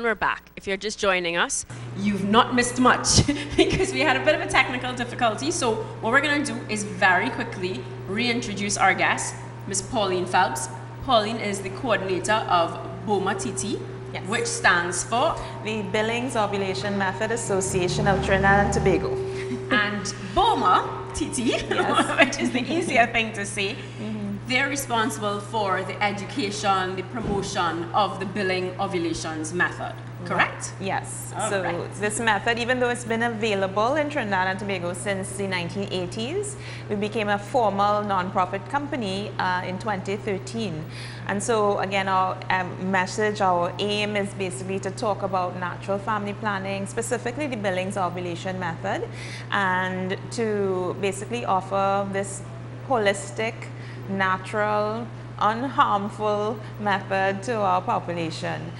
we're back. If you're just joining us, you've not missed much because we had a bit of a technical difficulty. So what we're going to do is very quickly reintroduce our guest, Ms. Pauline Phelps. Pauline is the coordinator of BOMA TT, yes, which stands for the Billings Ovulation Method Association of Trinidad and Tobago. And BOMA TT, yes, which is the easier thing to say. They're responsible for the education, the promotion of the billing ovulations method, correct? Yes. All so right. This method, even though it's been available in Trinidad and Tobago since the 1980s, we became a formal non-profit company in 2013. And so again, our message, our aim is basically to talk about natural family planning, specifically the Billings ovulation method, and to basically offer this holistic, natural, unharmful method to our population.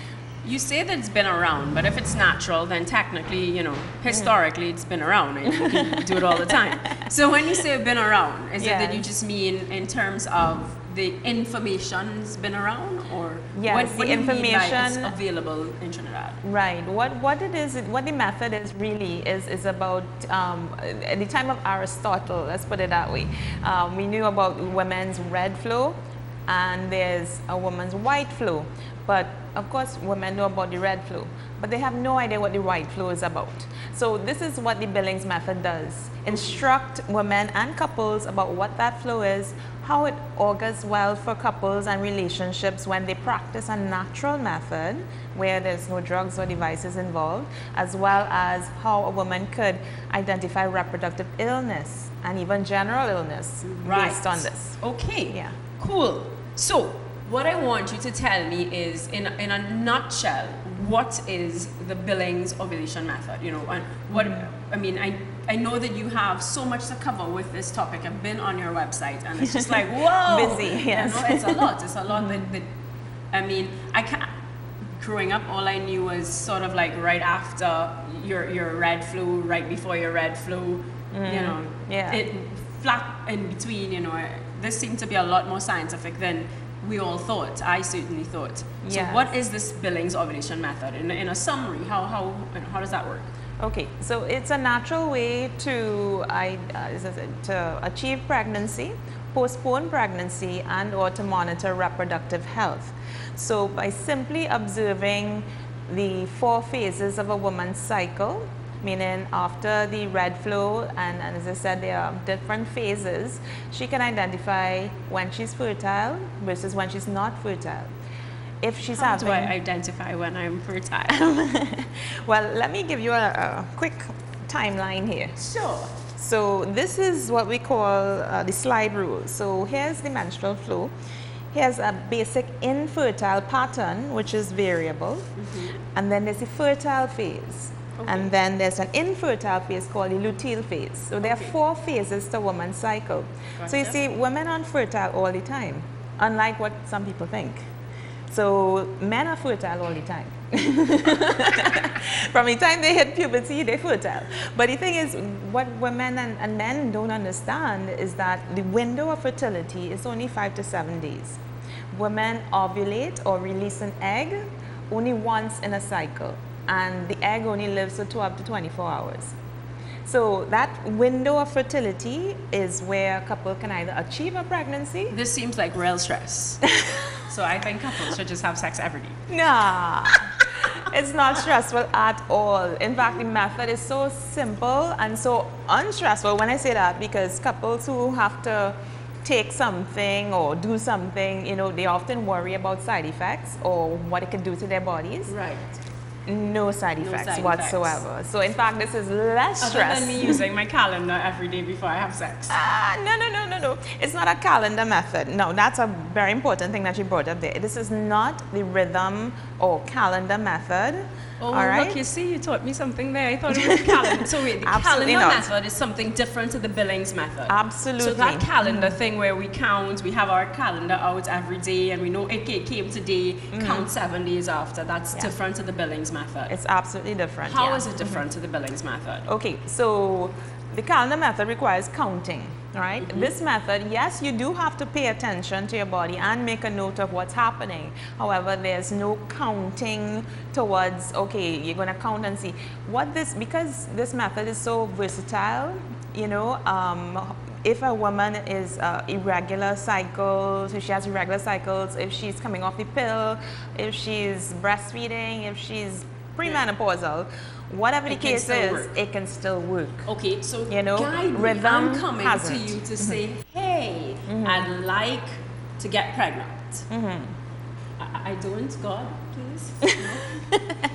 You say that it's been around, but if it's natural, then technically, you know, historically it's been around and you can do it all the time. So when you say been around, is it that you just mean in terms of the information's been around, or yes, what the information is available in Trinidad? Right. What it is, what the method is really is about at the time of Aristotle. Let's put it that way. We knew about women's red flow, and there's a woman's white flow. But of course, women know about the red flow, but they have no idea what the white flow is about. So this is what the Billings method does: instruct women and couples about what that flow is, how it augurs well for couples and relationships when they practice a natural method where there's no drugs or devices involved, as well as how a woman could identify reproductive illness and even general illness based on this. Okay. Yeah. Cool. So what I want you to tell me is, in a nutshell, what is the Billings ovulation method? You know, and what I mean, I know that you have so much to cover with this topic. I've been on your website, and it's just like, whoa, busy. Yes, you know, it's a lot. It's a lot that I mean, I can't. Growing up, all I knew was sort of like right after your red flu, right before your red flu. You know, it flat in between. You know, this seemed to be a lot more scientific than we all thought. I certainly thought. So what is this Billings ovulation method? In a summary, how does that work? Okay, so it's a natural way to achieve pregnancy, postpone pregnancy, and or to monitor reproductive health. So by simply observing the 4 phases of a woman's cycle, meaning after the red flow, and as I said, there are different phases, she can identify when she's fertile versus when she's not fertile. If she's How do I identify when I'm fertile? Well, let me give you a quick timeline here. Sure. So this is what we call the slide rule. So here's the menstrual flow. Here's a basic infertile pattern, which is variable. And then there's the fertile phase. Okay. And then there's an infertile phase called the luteal phase. So there are 4 phases to a woman's cycle. Gotcha. So you see, women aren't fertile all the time, unlike what some people think. So men are fertile all the time. From the time they hit puberty, they're fertile. But the thing is, what women and men don't understand is that the window of fertility is only 5 to 7 days. Women ovulate or release an egg only once in a cycle, and the egg only lives for 12 to 24 hours. So that window of fertility is where a couple can either achieve a pregnancy. This seems like real stress. So I think couples should just have sex every day. Nah, it's not stressful at all. In fact, the method is so simple and so unstressful when I say that, because couples who have to take something or do something, you know, they often worry about side effects or what it can do to their bodies. Right. No side effects whatsoever. So in fact, this is less stress. Other than me using my calendar every day before I have sex. No. It's not a calendar method. No, that's a very important thing that you brought up there. This is not the rhythm or calendar method. Oh, all right? Look, you see, you taught me something there. I thought it was a calendar. So wait, the calendar method is something different to the Billings method. Absolutely. So that calendar thing where we count, we have our calendar out every day and we know it came today, count 7 days after. That's different to the Billings method. It's absolutely different. How is it different to the Billings method? Okay, so the calendar method requires counting. All right. This method, yes, you do have to pay attention to your body and make a note of what's happening. However, there's no counting towards, okay, you're going to count and see what this, because this method is so versatile, you know, if a woman is irregular cycles, if she has irregular cycles, if she's coming off the pill, if she's breastfeeding, if she's premenopausal, whatever the case is, it can still work. Okay, so you know, rhythm I'm coming to you to say, hey, I'd like to get pregnant. I don't, God, please.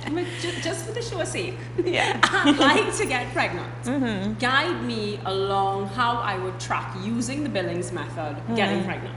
No. Just for the show's sake. Yeah. I'd like to get pregnant. Guide me along how I would track using the Billings method, getting pregnant.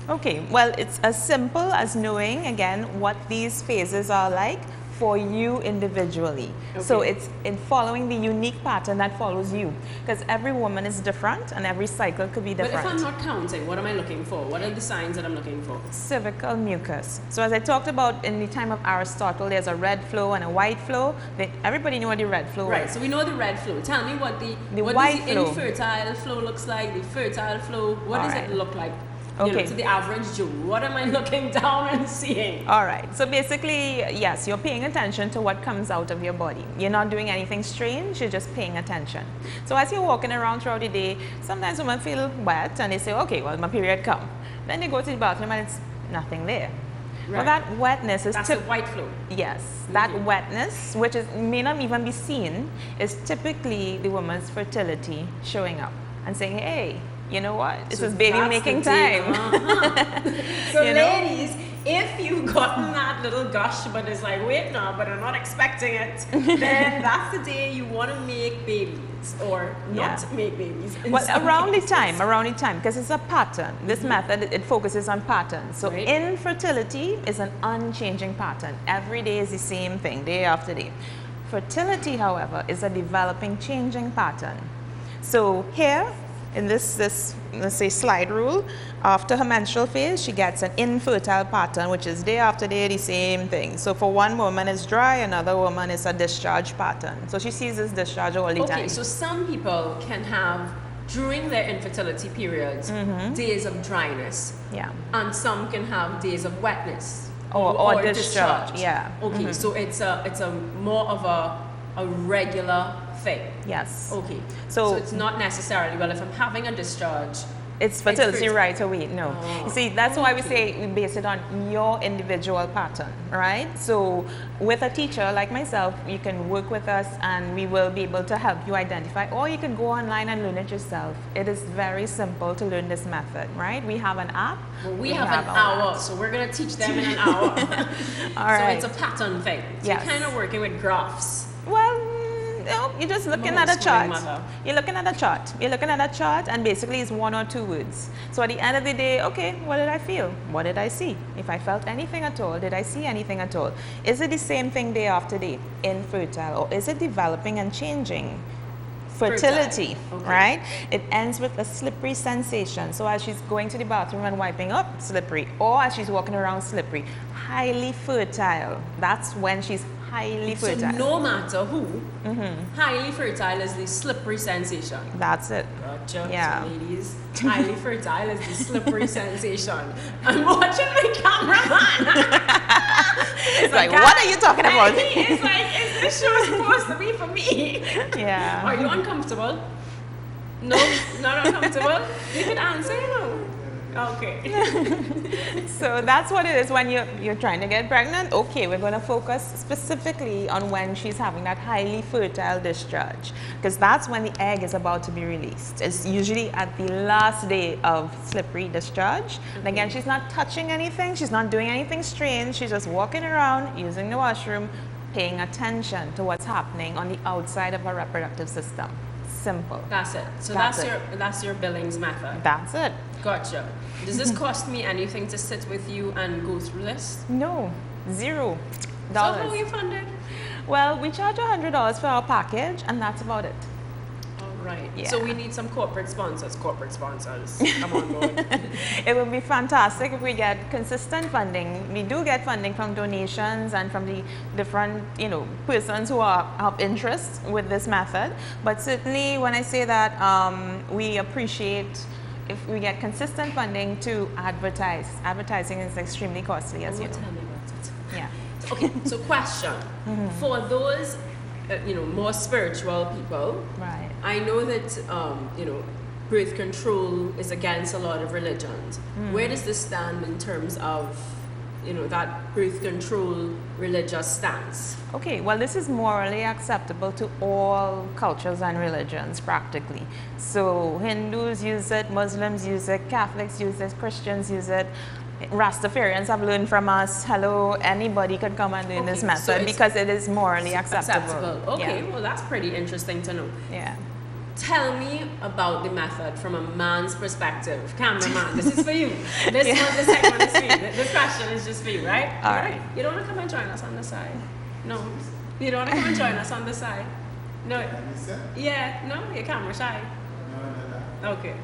Okay, well, it's as simple as knowing, again, what these phases are like for you individually. Okay. So it's in following the unique pattern that follows you, because every woman is different and every cycle could be different. But if I'm not counting, what am I looking for? What are the signs that I'm looking for? Cervical mucus. So as I talked about in the time of Aristotle, there's a red flow and a white flow. Everybody knew what the red flow was. Right, so we know the red flow. Tell me what the white flow. Infertile flow looks like, the fertile flow. What does it look like? Okay. You know, to the average Jew, what am I looking down and seeing? All right. So basically, yes, you're paying attention to what comes out of your body. You're not doing anything strange. You're just paying attention. So as you're walking around throughout the day, sometimes women feel wet and they say, okay, well, my period come. Then they go to the bathroom and it's nothing there. Right. Well, that wetness is... That's the white flow. Yes. That wetness, which may not even be seen, is typically the woman's fertility showing up and saying, hey, you know what? This is baby making time. So ladies, if you've gotten that little gush, but it's like, wait, no, but I'm not expecting it, then that's the day you want to make babies or not make babies. Well, around the time, because it's a pattern. This method, it focuses on patterns. So infertility is an unchanging pattern. Every day is the same thing, day after day. Fertility, however, is a developing, changing pattern. So here, in this let's say slide rule, after her menstrual phase, she gets an infertile pattern, which is day after day the same thing. So for one woman it's dry, another woman is a discharge pattern. So she sees this discharge all the time. Okay, so some people can have, during their infertility periods, days of dryness. Yeah. And some can have days of wetness. Or discharge. Yeah. Okay, so it's a more of a regular thing. Yes. Okay. So it's not necessarily, well, if I'm having a discharge, it's fertility right away. No. You see, that's why we say we base it on your individual pattern, right? So with a teacher like myself, you can work with us and we will be able to help you identify, or you can go online and learn it yourself. It is very simple to learn this method, right? We have an app. Well, we have an hour, so we're going to teach them in an hour. All right. So it's a pattern thing. So you're kind of working with graphs. Well, no, you're just looking at a chart. You're looking at a chart. You're looking at a chart, and basically it's one or two words. So at the end of the day, okay, what did I feel? What did I see? If I felt anything at all, did I see anything at all? Is it the same thing day after day, infertile, or is it developing and changing? Fertility, right? It ends with a slippery sensation. So as she's going to the bathroom and wiping up, slippery, or as she's walking around, slippery. Highly fertile. That's when she's highly fertile. So no matter who, highly fertile is the slippery sensation. That's it. Gotcha. Yeah. So ladies, highly fertile is the slippery sensation. I'm watching my cameraman. It's like, what are you talking about? It's like, is this show supposed to be for me? Yeah. Are you uncomfortable? No, not uncomfortable? You can answer no. Okay. So that's what it is when you're trying to get pregnant. Okay, we're going to focus specifically on when she's having that highly fertile discharge, because that's when the egg is about to be released. It's usually at the last day of slippery discharge. And again, she's not touching anything. She's not doing anything strange. She's just walking around, using the washroom, paying attention to what's happening on the outside of her reproductive system. Simple. That's it. So that's your Billings method. That's it. Gotcha. Does this cost me anything to sit with you and go through this? No, $0. So how are you funded? Well, we charge $100 for our package, and that's about it. All Right. Yeah. So we need some corporate sponsors. Corporate sponsors, come on board. It would be fantastic if we get consistent funding. We do get funding from donations and from the different, persons who are of interest with this method. But certainly, when I say that, we appreciate if we get consistent funding to advertise. Advertising is extremely costly, as you know. Tell me about it. Yeah. Okay. So, question for those, more spiritual people. Right. I know that birth control is against a lot of religions. Where does this stand in terms of that birth control religious stance? Okay, well, this is morally acceptable to all cultures and religions practically. So Hindus use it, Muslims use it, Catholics use it, Christians use it. Rastafarians have learned from us. Hello, anybody could come and do this method so because it is morally acceptable. Okay, well, that's pretty interesting to know. Yeah. Tell me about the method from a man's perspective. Cameraman, this is for you. This second one is for you. This question is just for you, right? All right. You don't want to come and join us on the side? No. You don't want to come and join us on the side? No. Yeah. No. Your camera shy. Okay.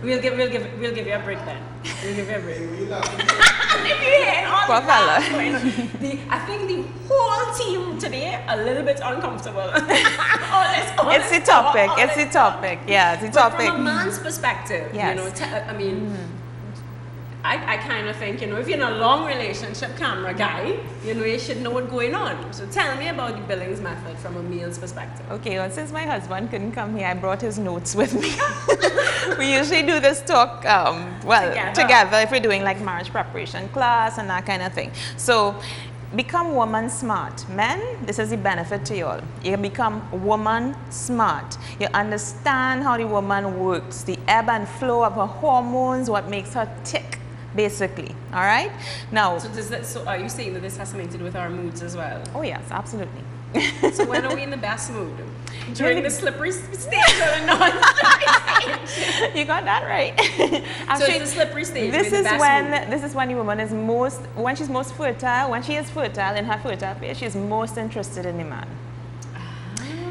We'll give you a break then. We'll give you a break. I think the whole team today a little bit uncomfortable. It's the topic. Yeah, it's the topic. But from a man's perspective, yes. I kind of think, if you're in a long relationship, camera guy, you should know what's going on. So tell me about the Billings method from a male's perspective. Okay, well, since my husband couldn't come here, I brought his notes with me. We usually do this talk, together if we're doing like marriage preparation class and that kind of thing. So, become woman smart. Men, this is the benefit to you all. You become woman smart. You understand how the woman works, the ebb and flow of her hormones, what makes her tick, basically. All right? Now, so are you saying that this has something to do with our moods as well? Oh yes, absolutely. So when are we in the best mood? During the slippery stage or the non-slippery stage? You got that right. Actually, so it's the slippery stage. This is when the woman is when she's most fertile. When she is fertile in her fertile phase, she's most interested in the man.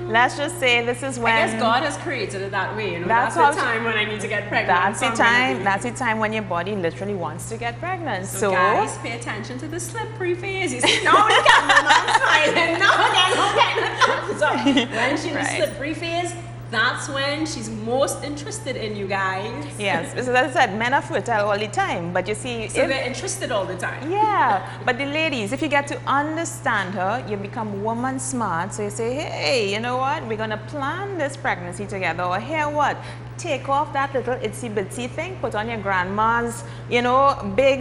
Let's just say this is when I guess God has created it that way. That's the time when I need to get pregnant. That's the time when your body literally wants to get pregnant. So guys, pay attention to the slippery phase. You see, now the cameraman's smiling. Now again, the thumbs up. When she's in the slippery phase, that's when she's most interested in you guys. Yes, because as I said, men are fertile all the time, but you see, so they're interested all the time. Yeah, but the ladies, if you get to understand her, you become woman smart. So you say, hey, you know what? We're gonna plan this pregnancy together. Or here, what? Take off that little itsy bitsy thing, put on your grandma's, big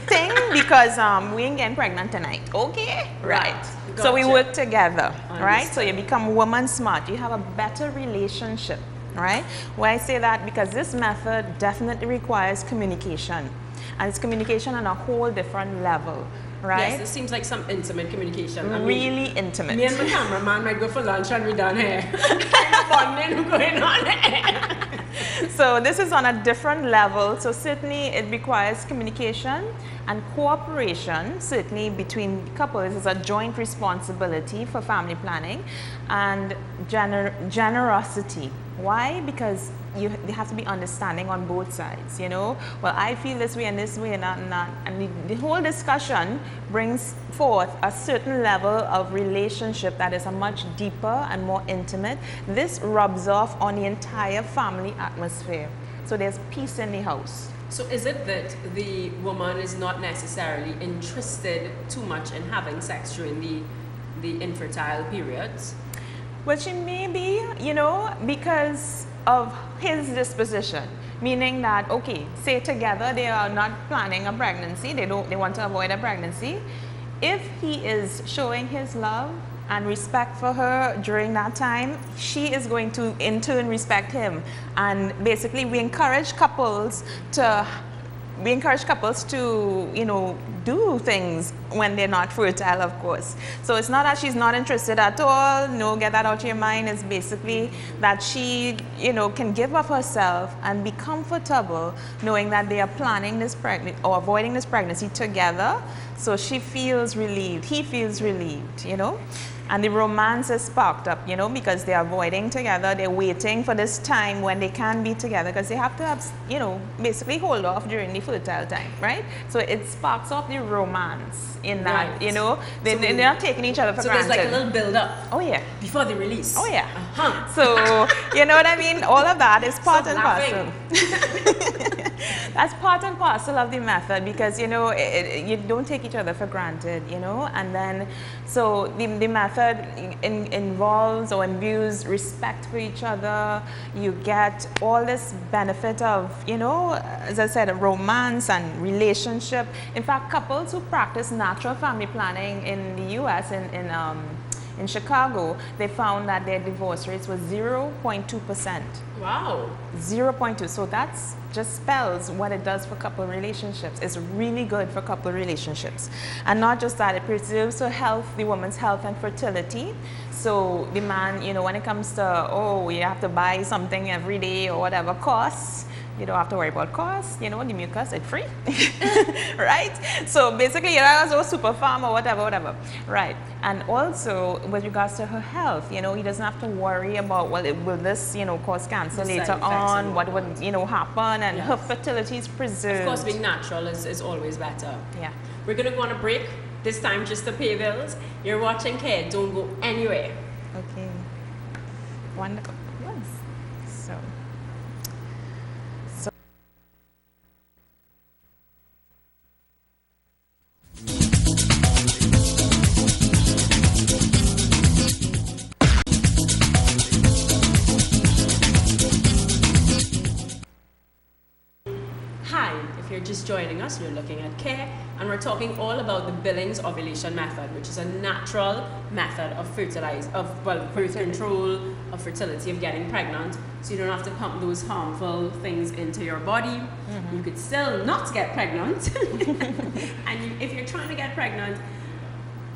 thing because we ain't getting pregnant tonight. Okay, right. Gotcha. So we work together, right? So you become woman smart. You have a better relationship, right? Why I say that? Because this method definitely requires communication, and it's communication on a whole different level. Right? Yes, it seems like some intimate communication. Really intimate. Me and my cameraman might go for lunch and we're done here. Kind of bonding going on here. So this is on a different level. So certainly it requires communication and cooperation, certainly between couples. It's a joint responsibility for family planning and generosity. Why? Because there has to be understanding on both sides, Well, I feel this way and this way and that and that. And the whole discussion brings forth a certain level of relationship that is a much deeper and more intimate. This rubs off on the entire family atmosphere. So there's peace in the house. So is it that the woman is not necessarily interested too much in having sex during the infertile periods? Well, she may be, because of his disposition, meaning that, okay, say together they are not planning a pregnancy, they want to avoid a pregnancy. If he is showing his love and respect for her during that time, she is going to in turn respect him. And basically we encourage couples to do things when they're not fertile, of course. So it's not that she's not interested at all. No, get that out of your mind. It's basically that she, can give of herself and be comfortable knowing that they are planning this pregnancy or avoiding this pregnancy together. So she feels relieved. He feels relieved, And the romance is sparked up, you know, because they're avoiding together. They're waiting for this time when they can be together because they have to have, you know, basically hold off during the fertile time, right? So it sparks off the romance in that, right. You know, they're not taking each other for granted. So there's like a little build up. Oh, yeah. Before the release. Oh, yeah. So, you know what I mean? All of that is part and parcel. That's part and parcel of the method because, you know, you don't take each other for granted, you know, and then, so the method involves or imbues respect for each other. You get all this benefit of, you know, as I said, romance and relationship. In fact, couples who practice natural family planning in the U.S., in Chicago, they found that their divorce rates was 0.2%. Wow. 0.2. So that's just spells what it does for couple relationships. It's really good for couple relationships. And not just that, it preserves the health, the woman's health and fertility. So the man, you know, when it comes to, oh, you have to buy something every day or whatever costs, you don't have to worry about costs, you know, the mucus, it's free, right? So basically, you know, so super farm or whatever, right? And also, with regards to her health, you know, he doesn't have to worry about, well, will this, you know, cause cancer later on, what would, you know, happen, and her fertility is preserved. Of course, being natural is always better. Yeah. We're going to go on a break, this time just to pay bills. You're watching Care, don't go anywhere. Okay. Wonderful. Yes. So. Just joining us, you're looking at Care, and we're talking all about the Billings ovulation method, which is a natural method of birth control, of fertility, of getting pregnant. So you don't have to pump those harmful things into your body. Mm-hmm. You could still not get pregnant. And if you're trying to get pregnant,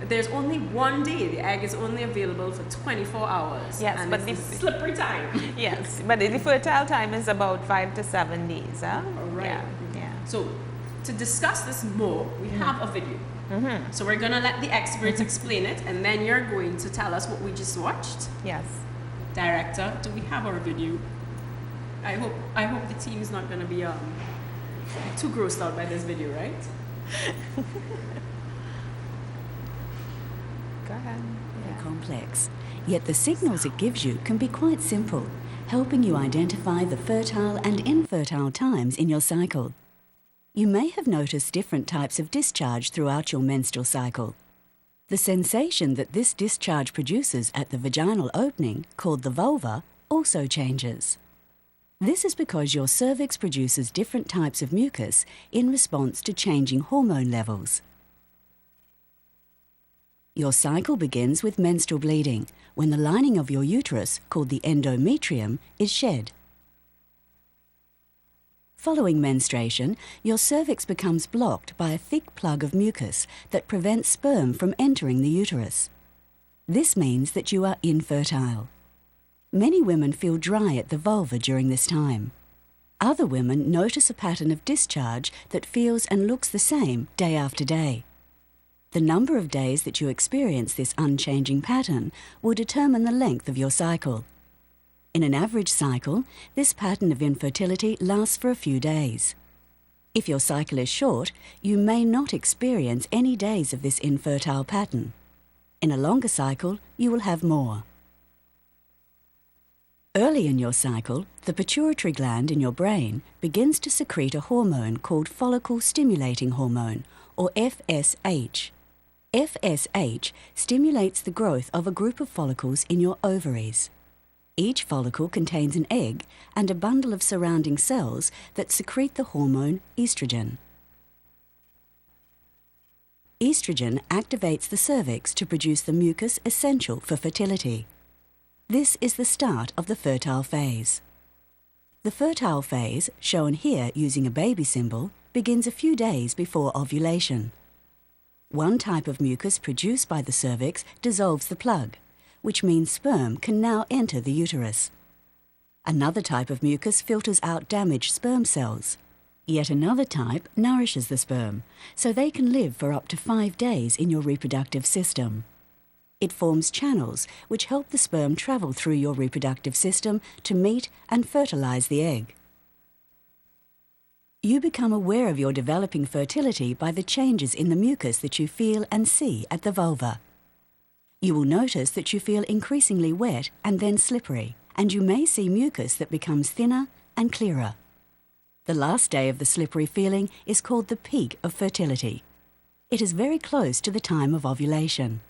there's only one day. The egg is only available for 24 hours. Yes, and but it's the slippery time. Yes, but the fertile time is about 5 to 7 days. Huh? Right. Yeah. So, to discuss this more, we have a video. Mm-hmm. So we're going to let the experts explain it, and then you're going to tell us what we just watched. Yes. Director, do we have our video? I hope the team's not going to be too grossed out by this video, right? Go ahead. Yeah. Complex, yet the signals it gives you can be quite simple, helping you identify the fertile and infertile times in your cycle. You may have noticed different types of discharge throughout your menstrual cycle. The sensation that this discharge produces at the vaginal opening, called the vulva, also changes. This is because your cervix produces different types of mucus in response to changing hormone levels. Your cycle begins with menstrual bleeding, when the lining of your uterus, called the endometrium, is shed. Following menstruation, your cervix becomes blocked by a thick plug of mucus that prevents sperm from entering the uterus. This means that you are infertile. Many women feel dry at the vulva during this time. Other women notice a pattern of discharge that feels and looks the same day after day. The number of days that you experience this unchanging pattern will determine the length of your cycle. In an average cycle, this pattern of infertility lasts for a few days. If your cycle is short, you may not experience any days of this infertile pattern. In a longer cycle, you will have more. Early in your cycle, the pituitary gland in your brain begins to secrete a hormone called follicle-stimulating hormone, or FSH. FSH stimulates the growth of a group of follicles in your ovaries. Each follicle contains an egg and a bundle of surrounding cells that secrete the hormone estrogen. Estrogen activates the cervix to produce the mucus essential for fertility. This is the start of the fertile phase. The fertile phase, shown here using a baby symbol, begins a few days before ovulation. One type of mucus produced by the cervix dissolves the plug, which means sperm can now enter the uterus. Another type of mucus filters out damaged sperm cells. Yet another type nourishes the sperm, so they can live for up to 5 days in your reproductive system. It forms channels which help the sperm travel through your reproductive system to meet and fertilize the egg. You become aware of your developing fertility by the changes in the mucus that you feel and see at the vulva. You will notice that you feel increasingly wet and then slippery, and you may see mucus that becomes thinner and clearer. The last day of the slippery feeling is called the peak of fertility. It is very close to the time of ovulation.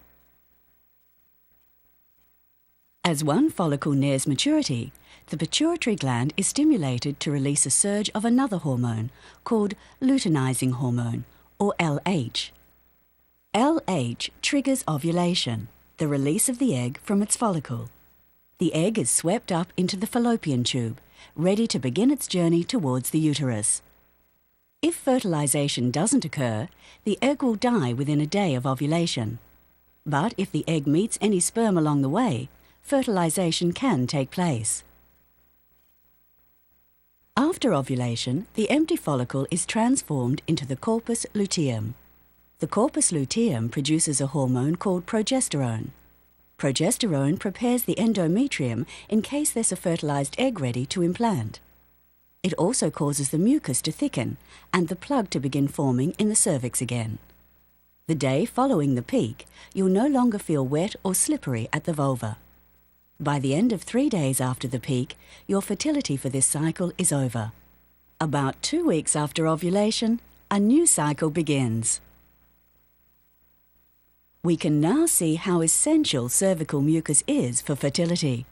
As one follicle nears maturity, the pituitary gland is stimulated to release a surge of another hormone called luteinizing hormone, or LH. LH triggers ovulation, the release of the egg from its follicle. The egg is swept up into the fallopian tube, ready to begin its journey towards the uterus. If fertilization doesn't occur, the egg will die within a day of ovulation. But if the egg meets any sperm along the way, fertilization can take place. After ovulation, the empty follicle is transformed into the corpus luteum. The corpus luteum produces a hormone called progesterone. Progesterone prepares the endometrium in case there's a fertilized egg ready to implant. It also causes the mucus to thicken and the plug to begin forming in the cervix again. The day following the peak, you'll no longer feel wet or slippery at the vulva. By the end of 3 days after the peak, your fertility for this cycle is over. About 2 weeks after ovulation, a new cycle begins. We can now see how essential cervical mucus is for fertility.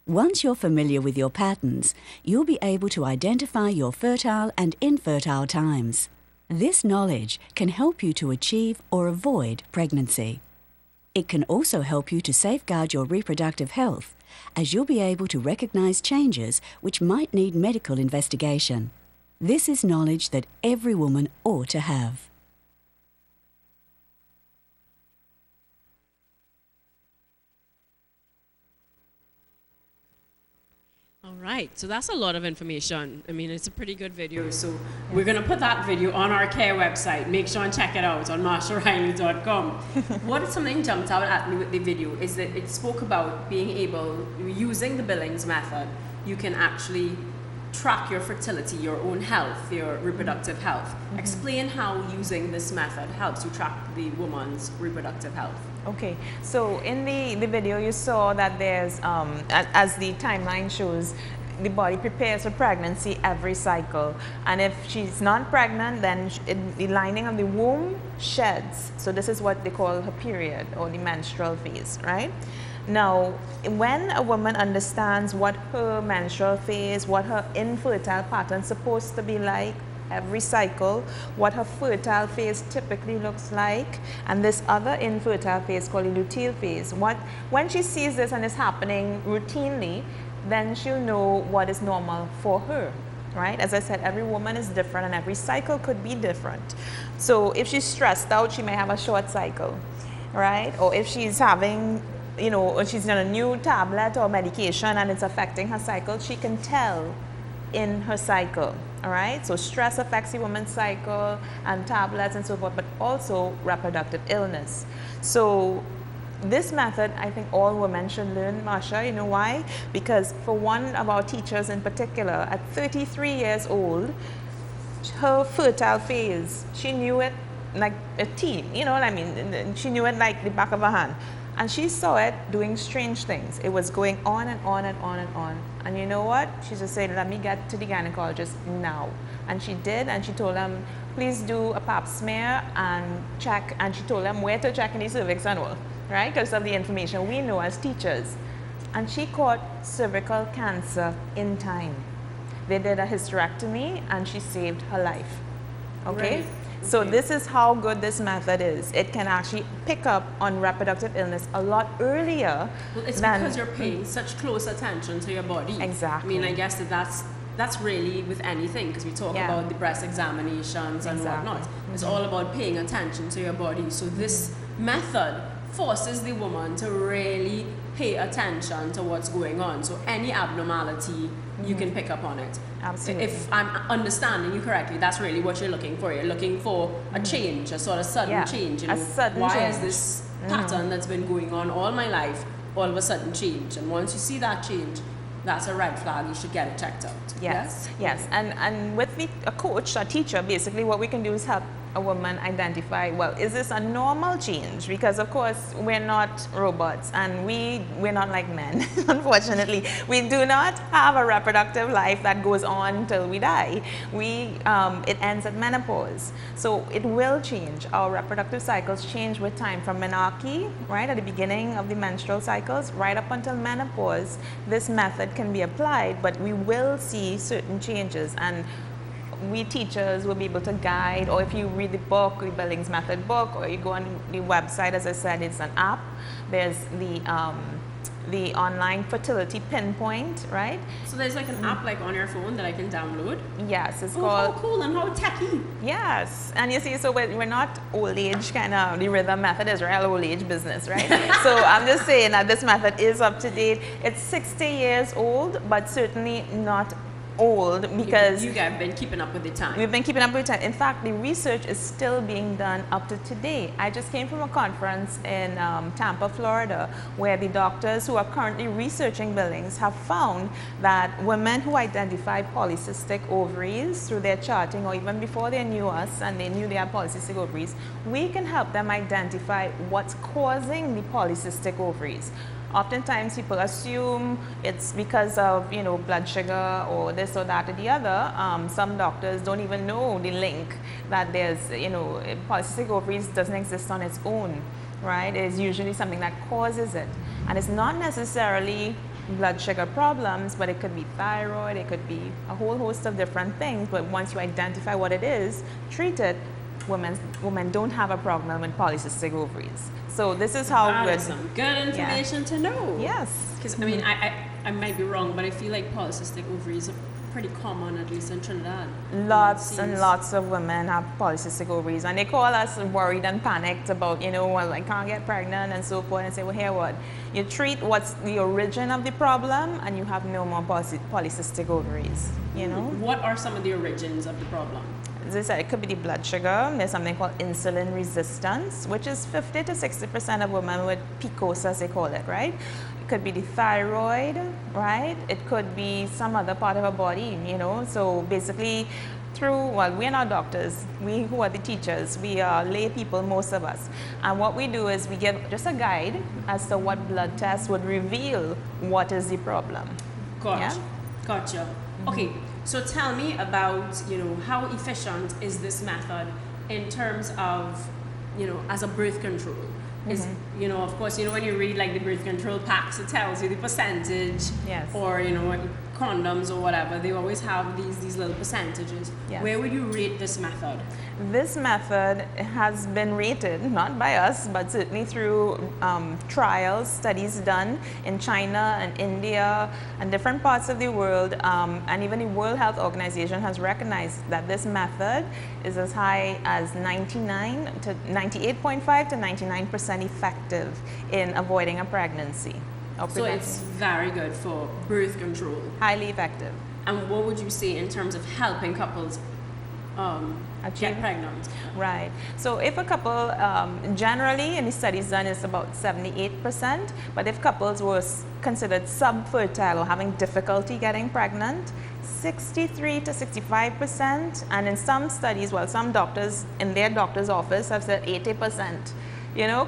Once you're familiar with your patterns, you'll be able to identify your fertile and infertile times. This knowledge can help you to achieve or avoid pregnancy. It can also help you to safeguard your reproductive health, as you'll be able to recognize changes which might need medical investigation. This is knowledge that every woman ought to have. All right, so that's a lot of information. I mean, it's a pretty good video. So we're going to put that video on our care website. Make sure and check it out on marshariley.com. What something jumped out at me with the video is that it spoke about being able, using the Billings method, you can actually track your fertility, your own health, your reproductive health. Mm-hmm. Explain how using this method helps you track the woman's reproductive health. Okay, so in the video you saw that there's, as the timeline shows, the body prepares for pregnancy every cycle, and if she's not pregnant, then the lining of the womb sheds. So this is what they call her period, or the menstrual phase, right? Now, when a woman understands what her menstrual phase, what her infertile pattern is supposed to be like every cycle, what her fertile phase typically looks like, and this other infertile phase called the luteal phase, when she sees this and it's happening routinely, then she'll know what is normal for her, right? As I said, every woman is different and every cycle could be different. So if she's stressed out, she may have a short cycle, right? Or if she's having, you know, or she's on a new tablet or medication and it's affecting her cycle, she can tell in her cycle, all right? So stress affects the woman's cycle and tablets and so forth, but also reproductive illness. So this method, I think all women should learn, Marsha. You know why? Because for one of our teachers in particular, at 33 years old, her fertile phase, she knew it like a team, you know what I mean? She knew it like the back of her hand. And she saw it doing strange things. It was going on and on and on and on. And you know what? She just said, let me get to the gynecologist now. And she did, and she told them, please do a pap smear and check. And she told them where to check in the cervix and all, right? Because of the information we know as teachers. And she caught cervical cancer in time. They did a hysterectomy, and she saved her life, okay? Right. So this is how good this method is. It can actually pick up on reproductive illness a lot earlier. Well, it's because you're paying such close attention to your body. Exactly. I mean, I guess that's really with anything, because we talk about the breast examinations and whatnot. It's all about paying attention to your body. So this method forces the woman to really pay attention to what's going on. So any abnormality, you can pick up on it. Absolutely. If I'm understanding you correctly, that's really what you're looking for. You're looking for a change, a sort of sudden change. You know, a sudden why change. is this pattern that's been going on all my life all of a sudden change. And once you see that change, that's a red flag. You should get it checked out. Yes. And with a coach, a teacher, basically what we can do is help a woman identify, well, is this a normal change? Because of course we're not robots, and we're not like men. Unfortunately, we do not have a reproductive life that goes on till we die. It ends at menopause, so it will change. Our reproductive cycles change with time, from menarche, right at the beginning of the menstrual cycles, right up until menopause. This method can be applied, but we will see certain changes, and we teachers will be able to guide. Or if you read the book, the Billings Method book, or you go on the website, as I said, it's an app. There's the online fertility pinpoint, right? So there's like an app like on your phone that I can download? Yes, it's called... How cool and how techy. Yes, and you see, so we're not old age kind of, the rhythm method is real old age business, right? So I'm just saying that this method is up to date. It's 60 years old, but certainly not old, because you guys have been keeping up with the time. We've been keeping up with the time. In fact, the research is still being done up to today. I just came from a conference in Tampa, Florida, where the doctors who are currently researching Billings have found that women who identify polycystic ovaries through their charting, or even before they knew us and they knew they had polycystic ovaries, we can help them identify what's causing the polycystic ovaries. Oftentimes people assume it's because of, blood sugar or this or that or the other. Some doctors don't even know the link that there's, polycystic ovaries doesn't exist on its own, right? It's usually something that causes it. And it's not necessarily blood sugar problems, but it could be thyroid, it could be a whole host of different things. But once you identify what it is, treat it, women don't have a problem with polycystic ovaries. So this is how that is some good information to know. Yes. Because I mean, I might be wrong, but I feel like polycystic ovaries are pretty common, at least in Trinidad. Lots and lots of women have polycystic ovaries, and they call us worried and panicked about, well, I can't get pregnant and so forth, and say, well, here what? You treat what's the origin of the problem, and you have no more polycystic ovaries, What are some of the origins of the problem? As I said, it could be the blood sugar. There's something called insulin resistance, which is 50 to 60% of women with PCOS, as they call it, right? It could be the thyroid, right? It could be some other part of our body, So basically, we're not doctors. We who are the teachers, we are lay people, most of us. And what we do is we give just a guide as to what blood tests would reveal what is the problem. Gotcha. Okay. So tell me about, how efficient is this method in terms of, as a birth control? Is, of course, when you read like the birth control packs, it tells you the percentage. Yes. Or, condoms or whatever, they always have these little percentages. Yes. Where would you rate this method? This method has been rated, not by us, but certainly through trials, studies done in China and India and different parts of the world, and even the World Health Organization has recognized that this method is as high as 98.5 to 99% effective in avoiding a pregnancy. So it's very good for birth control. Highly effective. And what would you say in terms of helping couples get pregnant? Right. So if a couple, generally in the studies done, it's about 78%, but if couples were considered subfertile or having difficulty getting pregnant, 63 to 65%, and in some studies, some doctors in their doctor's office have said 80%,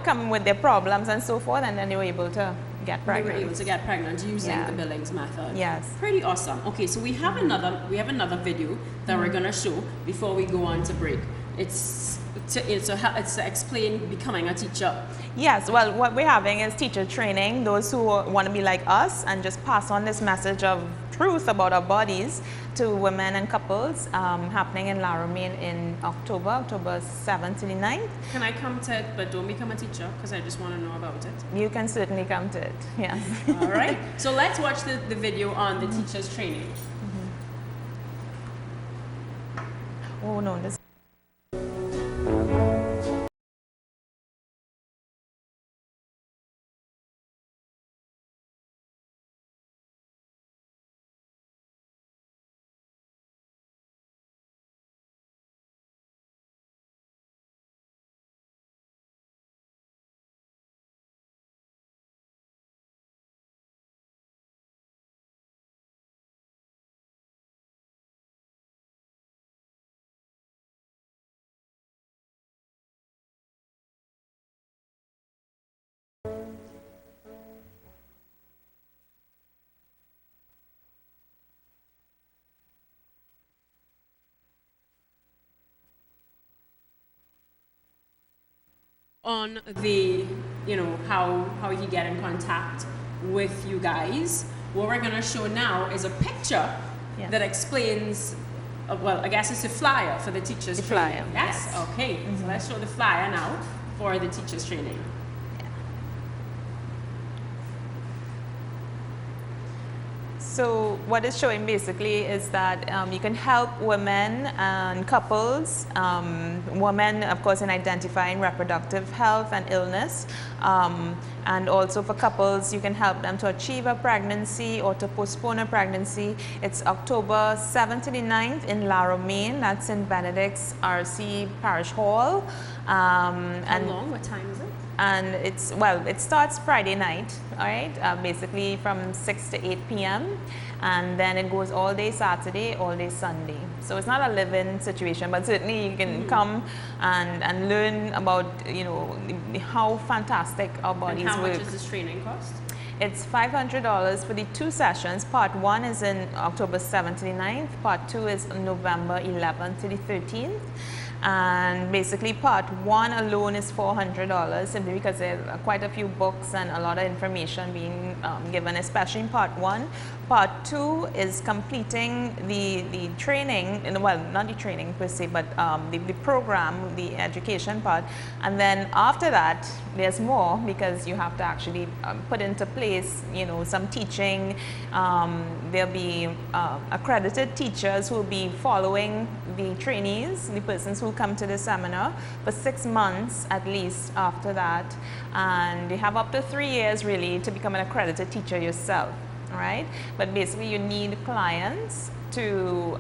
come with their problems and so forth, and then they were able to get pregnant. They were able to get pregnant using the Billings method. Yes. Pretty awesome. Okay, so we have another video that we're gonna show before we go on to break. It's to explain becoming a teacher. Yes, well, what we're having is teacher training, those who want to be like us and just pass on this message of truth about our bodies to women and couples, happening in Laramie in October 7th to the 9th. Can I come to it, but don't become a teacher, because I just want to know about it? You can certainly come to it, yes. All right, so let's watch the video on the teacher's training. Oh no, this on the, how he get in contact with you guys. What we're gonna show now is a picture that explains, well, I guess it's a flyer for the teachers training. Flyer. Yes? Okay, so let's show the flyer now for the teachers training. So what it's showing basically is that you can help women and couples, women of course in identifying reproductive health and illness, and also for couples you can help them to achieve a pregnancy or to postpone a pregnancy. It's October 7th to the 9th in Lara, Maine. That's in Benedict's RC Parish Hall. How long? What time is it? And it starts Friday night, all right, basically from 6 to 8 p.m. and then it goes all day Saturday, all day Sunday. So it's not a live-in situation, but certainly you can come and learn about, how fantastic our bodies work. And how much does this training cost? It's $500 for the 2 sessions. Part 1 is in October 7th to the 9th. Part 2 is November 11th to the 13th. And basically part 1 alone is $400 simply because there are quite a few books and a lot of information being given, especially in part 1. Part 2 is completing the training, well, not the training per se, but the program, the education part. And then after that, there's more because you have to actually put into place, some teaching. There'll be accredited teachers who will be following the trainees, the persons who come to the seminar for 6 months at least after that. And you have up to 3 years really to become an accredited teacher yourself. Right, but basically you need clients to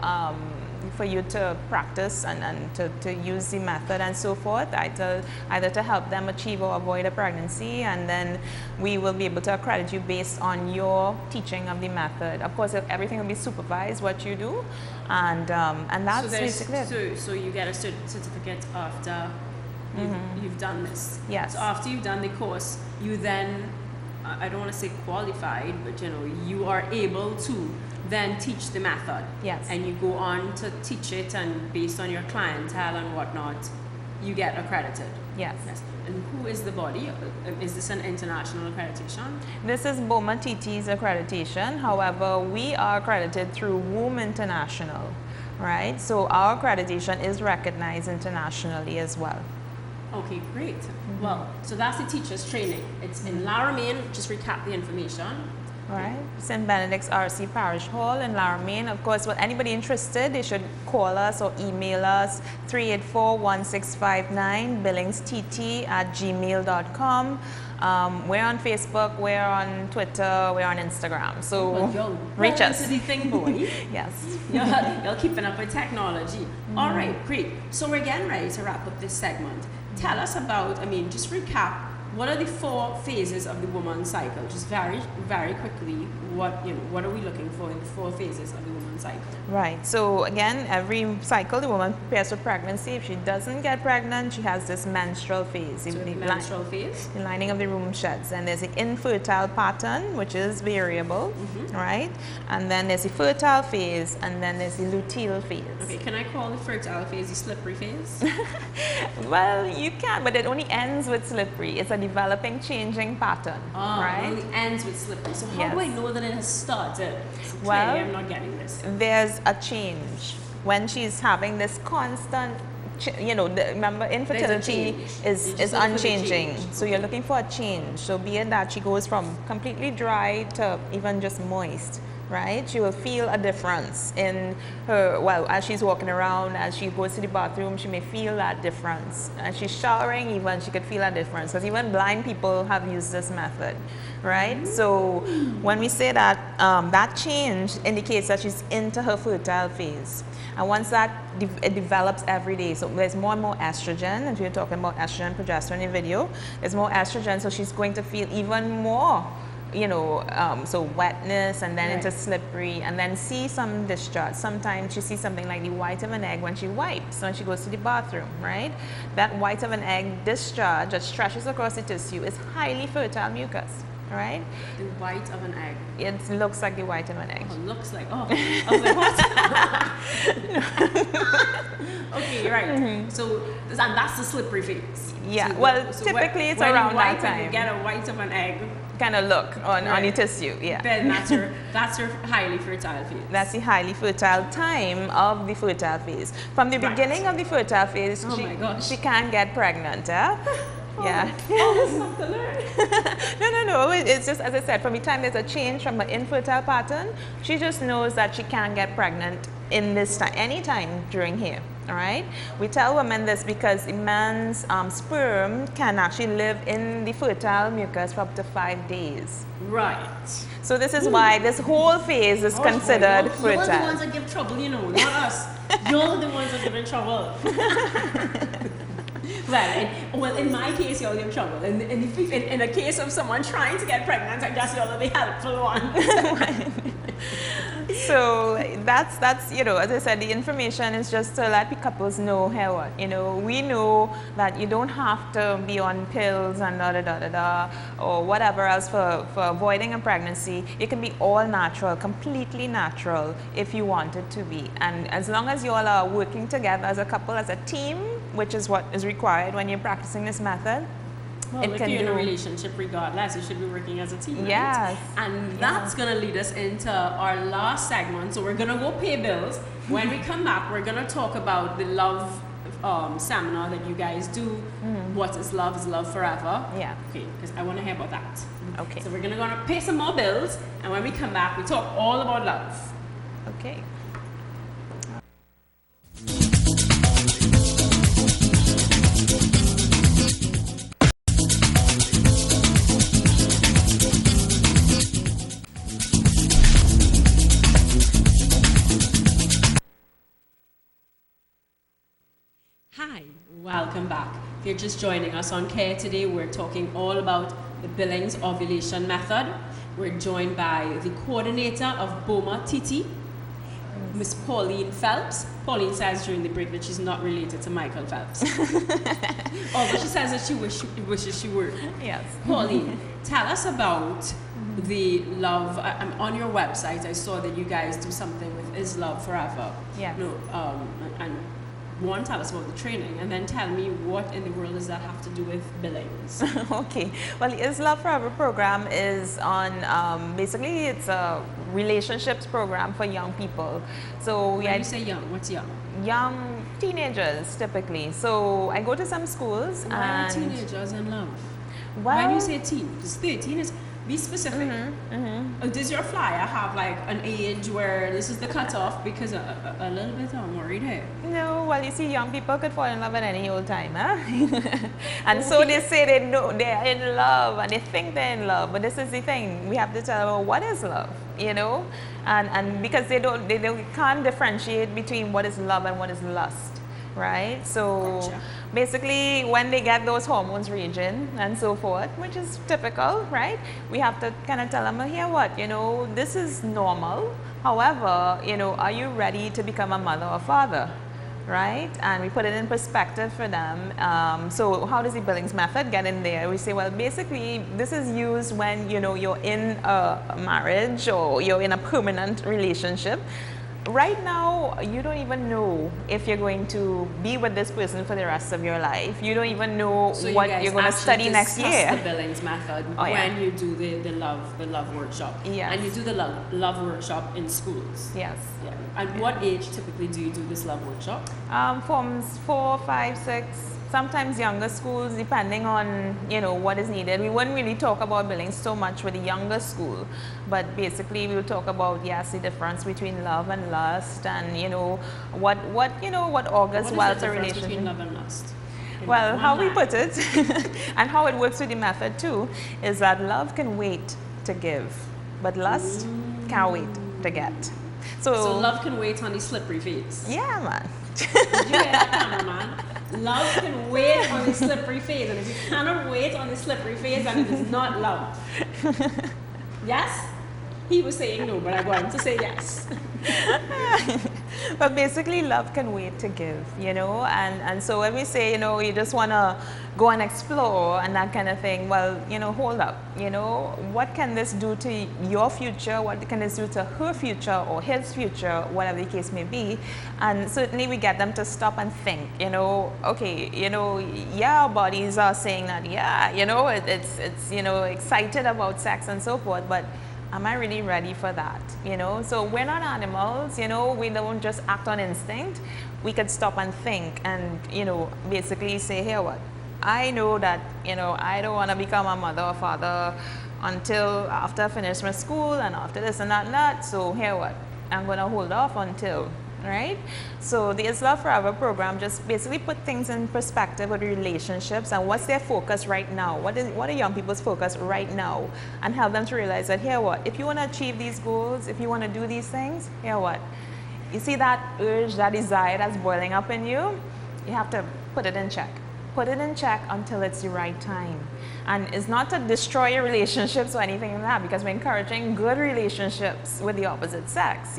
for you to practice and to use the method and so forth, either to help them achieve or avoid a pregnancy, and then we will be able to accredit you based on your teaching of the method. Of course, everything will be supervised what you do, and that's basically it. So you get a certificate after you've done this. Yes. So after you've done the course, you then, I don't want to say qualified, but you are able to then teach the method. Yes. And you go on to teach it, and based on your clientele and whatnot, you get accredited. Yes. And who is the body? Is this an international accreditation? This is BOMA TT's accreditation. However, we are accredited through WOMB International, right? So our accreditation is recognized internationally as well. Okay, great. Well, so that's the teacher's training. It's in Lara, Maine. Just recap the information. Right. St. Benedict's RC Parish Hall in Lara, Maine. Of course, well, anybody interested, they should call us or email us 384-1659 billingst@gmail.com. We're on Facebook, we're on Twitter, we're on Instagram. So reach us. Into the thing, boy. Yes. You're keeping up with technology. All right, great. So we're getting ready to wrap up this segment. Tell us about, just recap, what are the 4 phases of the woman's cycle? Just very, very quickly, what are we looking for in the 4 phases of the woman's cycle? Right. So again, every cycle the woman prepares for pregnancy. If she doesn't get pregnant, she has this menstrual phase. So the menstrual phase? The lining of the womb sheds. And there's the infertile pattern, which is variable, right? And then there's the fertile phase, and then there's the luteal phase. Okay, can I call the fertile phase the slippery phase? Well, you can, but it only ends with slippery. It's a developing, changing pattern, right? It only ends with slippery. So how do I know that it has started? Okay, well, I'm not getting this. There's a change when she's having this constant, remember infertility is unchanging. So you're looking for a change. So be it that she goes from completely dry to even just moist, right? She will feel a difference in her, as she's walking around, as she goes to the bathroom, she may feel that difference. As she's showering even, she could feel a difference. Because even blind people have used this method, right? So when we say that, that change indicates that she's into her fertile phase. And once that it develops every day, so there's more and more estrogen, and we're talking about estrogen and progesterone in the video, there's more estrogen, so she's going to feel even more, so wetness, and then into slippery, and then see some discharge. Sometimes she sees something like the white of an egg when she wipes, when she goes to the bathroom, right? That white of an egg discharge that stretches across the tissue is highly fertile mucus. right? The white of an egg. It looks like the white of an egg. Oh, looks like, oh, I was like, what? Okay, right. So, and that's the slippery phase. Yeah, So well, typically it's around that time. When you get a white of an egg, kind of look on your tissue, yeah. Then that's your highly fertile phase. That's the highly fertile time of the fertile phase. From the beginning of the fertile phase, she can't get pregnant, yeah? Yeah. All this stuff to learn. No. It's just, as I said, from the time there's a change from an infertile pattern, she just knows that she can't get pregnant in this time, any time during here. All right. We tell women this because a man's sperm can actually live in the fertile mucus for up to 5 days. Right. So this is why this whole phase is considered fertile. You're the ones that give trouble, you know, not us. You're the ones that give trouble. Well, in my case, y'all give trouble. In the case of someone trying to get pregnant, I guess y'all are the helpful ones. So that's you know, as I said, the information is just to let the couples know, hey, what, you know, we know that you don't have to be on pills and or whatever else for avoiding a pregnancy. It can be all natural, completely natural if you want it to be. And as long as you all are working together as a couple, as a team, which is what is required when you're practicing this method. Well, if you're in a relationship, regardless, you should be working as a team, right? Yes. And that's going to lead us into our last segment. So we're going to go pay bills. When we come back, we're going to talk about the love seminar that you guys do. What is love? Is love forever? Yeah. Okay, because I want to hear about that. Okay. So we're going to pay some more bills. And when we come back, we talk all about love. Okay. Hi, welcome back. If you're just joining us on Care today, we're talking all about the Billings ovulation method. We're joined by the coordinator of BOMA TT, Miss Pauline Phelps. Pauline says during the break that she's not related to Michael Phelps. Although she says that she wishes she were. Yes. Pauline, tell us about the love. On your website, I saw that you guys do something with Is Love Forever. Yeah. No, and one, tell us about the training, and then tell me what in the world does that have to do with Billings? Okay. Well, the Is Love Forever program is on, basically it's a relationships program for young people. So when you say young, what's young? Young teenagers, typically. So I go to some schools. Why are teenagers in love? Well, why do you say teen? Because 13 is, be specific. Does your flyer have like an age where this is the cutoff? Because a little bit I'm worried here. No, well, you see, young people could fall in love at any old time, huh? And so they say they know they're in love and they think they're in love, but this is the thing, we have to tell them, well, what is love, you know? And because they can't differentiate between what is love and what is lust, right? So gotcha. Basically, when they get those hormones raging and so forth, which is typical, right? We have to kind of tell them, well, here what, you know, this is normal. However, you know, are you ready to become a mother or father, right? And we put it in perspective for them. So how does the Billings method get in there? We say, well, basically, this is used when, you know, you're in a marriage or you're in a permanent relationship. Right now, you don't even know if you're going to be with this person for the rest of your life. You don't even know what you're going to study next year. The Billings method when you do the love workshop. Yes. And you do the love workshop in schools. Yes. Yeah. And what age typically do you do this love workshop? Forms 4, 5, 6. Sometimes younger schools, depending on, you know, what is needed. We wouldn't really talk about Billings so much with the younger school, but basically we'll talk about, yes, the difference between love and lust, and, you know, what augurs well to relationship. Between love and lust? Well, how we put it, and how it works with the method too, is that love can wait to give, but lust can't wait to get. So love can wait on the slippery phase. Yeah, man. Did you hear that, cameraman? Love can wait on the slippery phase, and if you cannot wait on the slippery phase, then it is not love. Yes? He was saying no, but I'm going to say yes. But basically, love can wait to give, and so when we say, you just want to go and explore and that kind of thing, well, hold up, what can this do to your future? What can this do to her future or his future, whatever the case may be? And certainly we get them to stop and think, okay, yeah, our bodies are saying that, yeah, it's excited about sex and so forth, but am I really ready for that? So we're not animals, we don't just act on instinct. We could stop and think and, basically say, here, what? I know that, I don't want to become a mother or father until after I finish my school and after this and that and that. So here, what? I'm going to hold off until, right? So the Is Love Forever program just basically put things in perspective with relationships and what's their focus right now. What are young people's focus right now? And help them to realize that, here what? If you want to achieve these goals, if you want to do these things, here what? You see that urge, that desire that's boiling up in you, you have to put it in check. Put it in check until it's the right time. And it's not to destroy your relationships or anything like that, because we're encouraging good relationships with the opposite sex,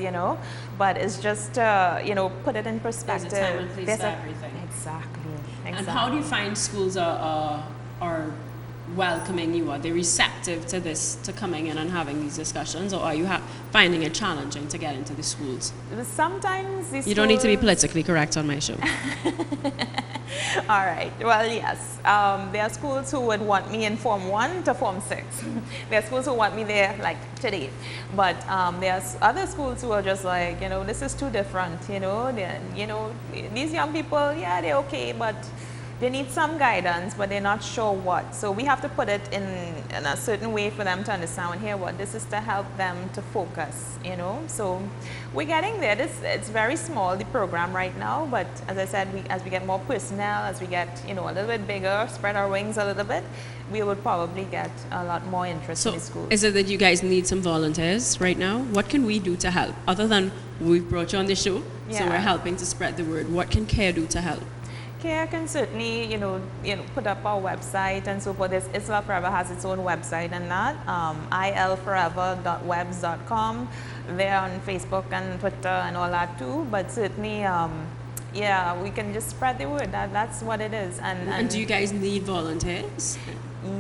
but it's just put it in perspective. There's a time and place for everything. Exactly. And how do you find schools are welcoming you? Are they receptive to this, to coming in and having these discussions, or are you finding it challenging to get into the schools? Sometimes these You don't need to be politically correct on my show. All right. Well, yes. There are schools who would want me in Form 1 to Form 6. There are schools who want me there, like, today. But there's other schools who are just like, this is too different, these young people, yeah, they're okay, but they need some guidance, but they're not sure what. So we have to put it in a certain way for them to understand, here what, this is to help them to focus, So we're getting there. It's very small, the program right now, but as I said, as we get more personnel, as we get, a little bit bigger, spread our wings a little bit, we would probably get a lot more interest in the school. Is it that you guys need some volunteers right now? What can we do to help? Other than we've brought you on the show, so we're helping to spread the word. What can CARE do to help? CARE can certainly, put up our website and so forth. Is Love Forever has its own website and that, ilforever.webs.com. They're on Facebook and Twitter and all that too, but certainly, we can just spread the word. That's what it is. And do you guys need volunteers?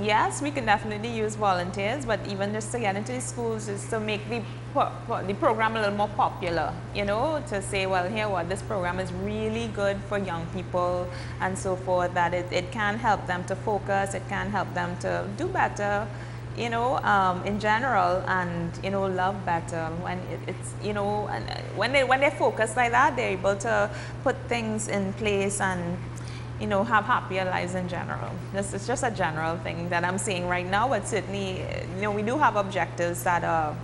Yes, we can definitely use volunteers, but even just to get into the schools is to make the program a little more popular, to say, well, here what, this program is really good for young people and so forth, that it can help them to focus, it can help them to do better, in general, and, love better. When it's, and when they're focused like that, they're able to put things in place and, have happier lives in general. This is just a general thing that I'm seeing right now, but certainly, we do have objectives that are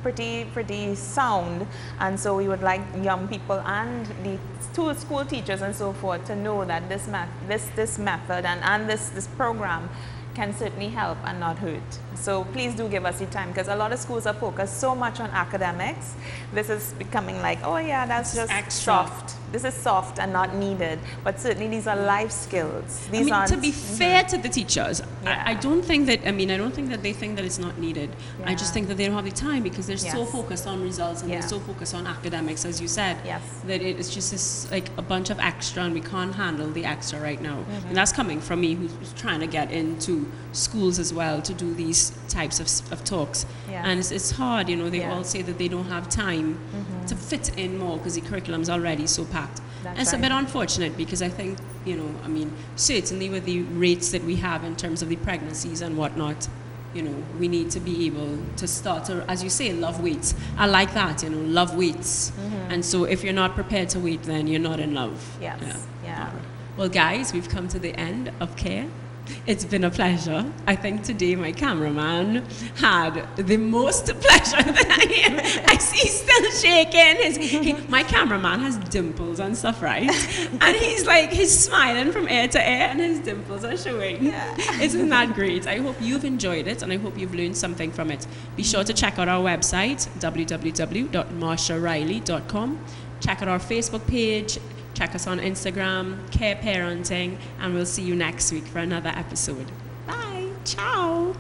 pretty sound, and so we would like young people and the school teachers and so forth to know that this method and this program can certainly help and not hurt. So please do give us the time, because a lot of schools are focused so much on academics. This is becoming like, oh yeah, that's just extra. Soft. This is soft and not needed. But certainly these are life skills. These aren't, to be fair to the teachers, I don't think that they think that it's not needed. Yeah. I just think that they don't have the time, because they're so focused on results and they're so focused on academics, as you said, that it's just this, like, a bunch of extra, and we can't handle the extra right now. Mm-hmm. And that's coming from me, who's trying to get into schools as well to do these types of talks. And it's hard, they all say that they don't have time to fit in more because the curriculum's already so packed. And it's a bit unfortunate, because I think, certainly with the rates that we have in terms of the pregnancies and whatnot, we need to be able to start to, as you say, love weights. I like that, love weights. And so if you're not prepared to wait, then you're not in love. Yes. Yeah. Well, guys, we've come to the end of CARE. It's been a pleasure. I think today my cameraman had the most pleasure that I am. I see he's still shaking. My cameraman has dimples and stuff, right? And he's smiling from ear to ear, and his dimples are showing. Isn't that great? I hope you've enjoyed it, and I hope you've learned something from it. Be sure to check out our website, www.marshariley.com. Check out our Facebook page. Check us on Instagram, CARE Parenting, and we'll see you next week for another episode. Bye. Ciao.